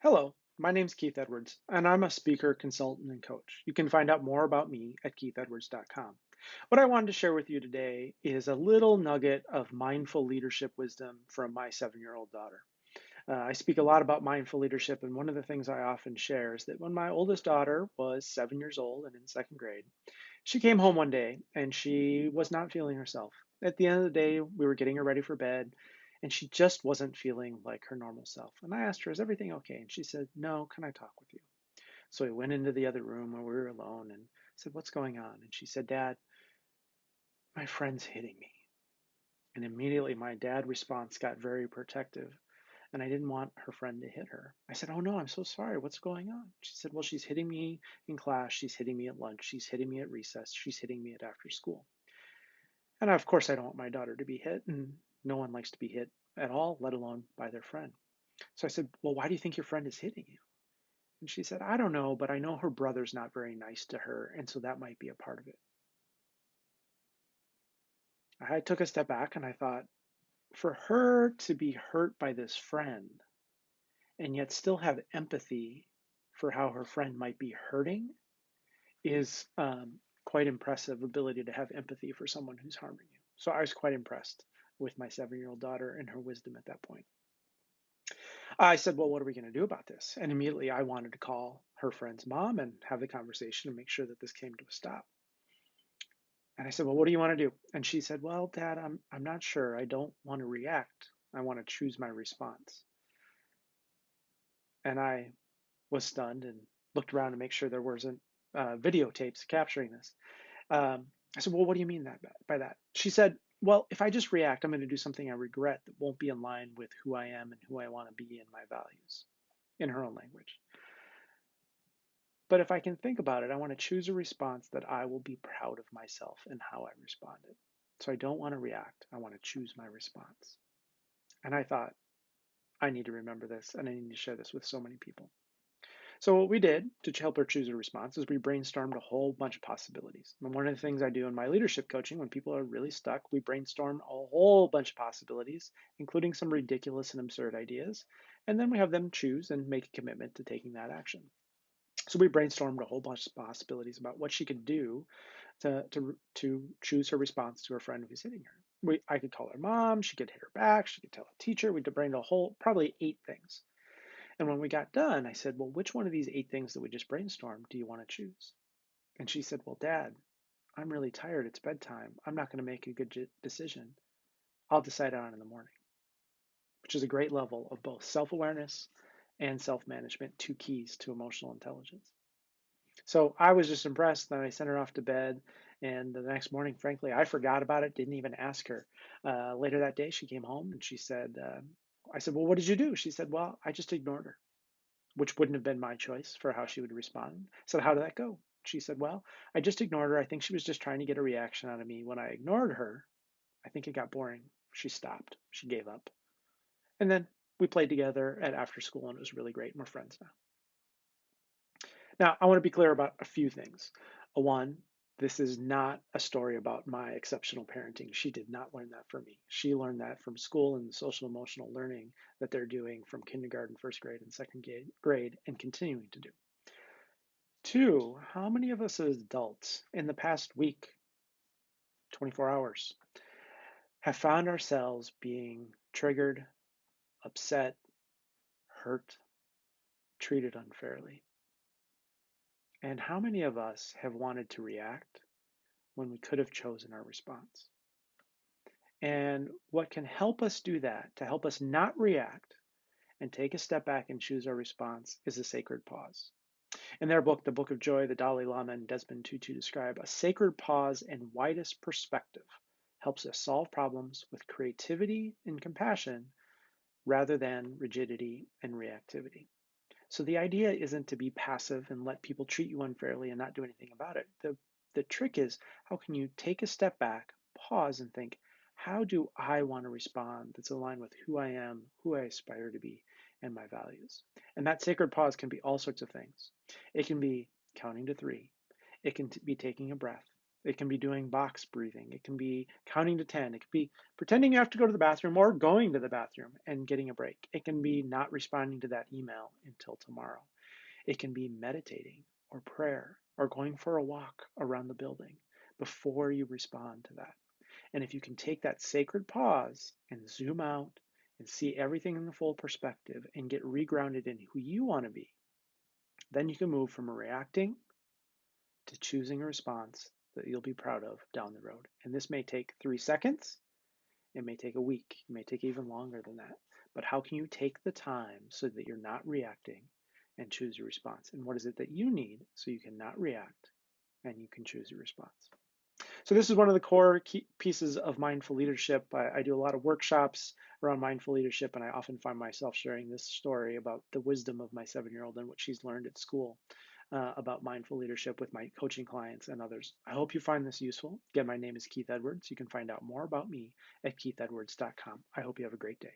Hello, my name's Keith Edwards, and I'm a speaker, consultant, and coach. You can find out more about me at keithedwards.com. What I wanted to share with you today is a little nugget of mindful leadership wisdom from my 7-year-old daughter. I speak a lot about mindful leadership, and one of the things I often share is that when my oldest daughter was 7 years old and in second grade, she came home one day and she was not feeling herself. At the end of the day, we were getting her ready for bed and she just wasn't feeling like her normal self. And I asked her, "Is everything okay?" And she said, "No, can I talk with you?" So we went into the other room where we were alone and said, "What's going on?" And she said, "Dad, my friend's hitting me." And immediately my dad response got very protective. And I didn't want her friend to hit her. I said, "Oh no, I'm so sorry. What's going on?" She said, "Well, she's hitting me in class. She's hitting me at lunch. She's hitting me at recess. She's hitting me at after school." And of course, I don't want my daughter to be hit, and no one likes to be hit at all, let alone by their friend. So I said, "Well, why do you think your friend is hitting you?" And she said, "I don't know, but I know her brother's not very nice to her, and so that might be a part of it." I took a step back and I thought, for her to be hurt by this friend and yet still have empathy for how her friend might be hurting is quite impressive ability to have empathy for someone who's harming you. So I was quite impressed with my 7-year-old daughter and her wisdom at that point. I said, "Well, what are we going to do about this?" And immediately I wanted to call her friend's mom and have the conversation and make sure that this came to a stop. And I said, "Well, what do you want to do?" And she said, "Well, Dad, I'm not sure. I don't want to react. I want to choose my response." And I was stunned and looked around to make sure there wasn't videotapes capturing this. I said, "Well, what do you mean by that?" She said, "Well, if I just react, I'm going to do something I regret that won't be in line with who I am and who I want to be and my values," in her own language. But if I can think about it, I want to choose a response that I will be proud of myself and how I responded. So I don't want to react. I want to choose my response. And I thought, I need to remember this and I need to share this with so many people. So what we did to help her choose a response is we brainstormed a whole bunch of possibilities. And one of the things I do in my leadership coaching when people are really stuck, we brainstorm a whole bunch of possibilities, including some ridiculous and absurd ideas. And then we have them choose and make a commitment to taking that action. So we brainstormed a whole bunch of possibilities about what she could do to choose her response to her friend who's hitting her. I could call her mom, she could hit her back, she could tell a teacher. We brainstormed a whole, probably 8 things. And when we got done, I said, "Well, which one of these 8 things that we just brainstormed do you want to choose?" And she said, "Well, Dad, I'm really tired. It's bedtime. I'm not going to make a good decision. I'll decide on it in the morning," which is a great level of both self awareness and self management, two keys to emotional intelligence. So I was just impressed. Then I sent her off to bed. And the next morning, frankly, I forgot about it, didn't even ask her. Later that day, she came home and she said, I said, "Well, what did you do?" She said, "Well, I just ignored her," which wouldn't have been my choice for how she would respond. So how did that go? She said, "Well, I just ignored her. I think she was just trying to get a reaction out of me. When I ignored her, I think it got boring. She stopped. She gave up." And then we played together at after school and it was really great. And we're friends now. Now, I want to be clear about a few things. One, this is not a story about my exceptional parenting. She did not learn that from me. She learned that from school and the social emotional learning that they're doing from kindergarten, first grade, and second grade, and continuing to do. Two, how many of us as adults in the past week, 24 hours, have found ourselves being triggered, upset, hurt, treated unfairly? And how many of us have wanted to react when we could have chosen our response? And what can help us do that, to help us not react and take a step back and choose our response, is a sacred pause. In their book, The Book of Joy, the Dalai Lama and Desmond Tutu describe a sacred pause and widest perspective helps us solve problems with creativity and compassion rather than rigidity and reactivity. So the idea isn't to be passive and let people treat you unfairly and not do anything about it. The trick is, how can you take a step back, pause, and think, how do I want to respond that's aligned with who I am, who I aspire to be, and my values? And that sacred pause can be all sorts of things. It can be counting to three. It can be taking a breath. It can be doing box breathing. It can be counting to 10. It can be pretending you have to go to the bathroom or going to the bathroom and getting a break. It can be not responding to that email until tomorrow. It can be meditating or prayer or going for a walk around the building before you respond to that. And if you can take that sacred pause and zoom out and see everything in the full perspective and get regrounded in who you want to be, then you can move from reacting to choosing a response that you'll be proud of down the road. And this may take 3 seconds, it may take a week, it may take even longer than that. But how can you take the time so that you're not reacting and choose your response? And what is it that you need so you can not react and you can choose your response? So this is one of the core key pieces of mindful leadership. I do a lot of workshops around mindful leadership, and I often find myself sharing this story about the wisdom of my 7-year-old and what she's learned at school about mindful leadership with my coaching clients and others. I hope you find this useful. Again, my name is Keith Edwards. You can find out more about me at keithedwards.com. I hope you have a great day.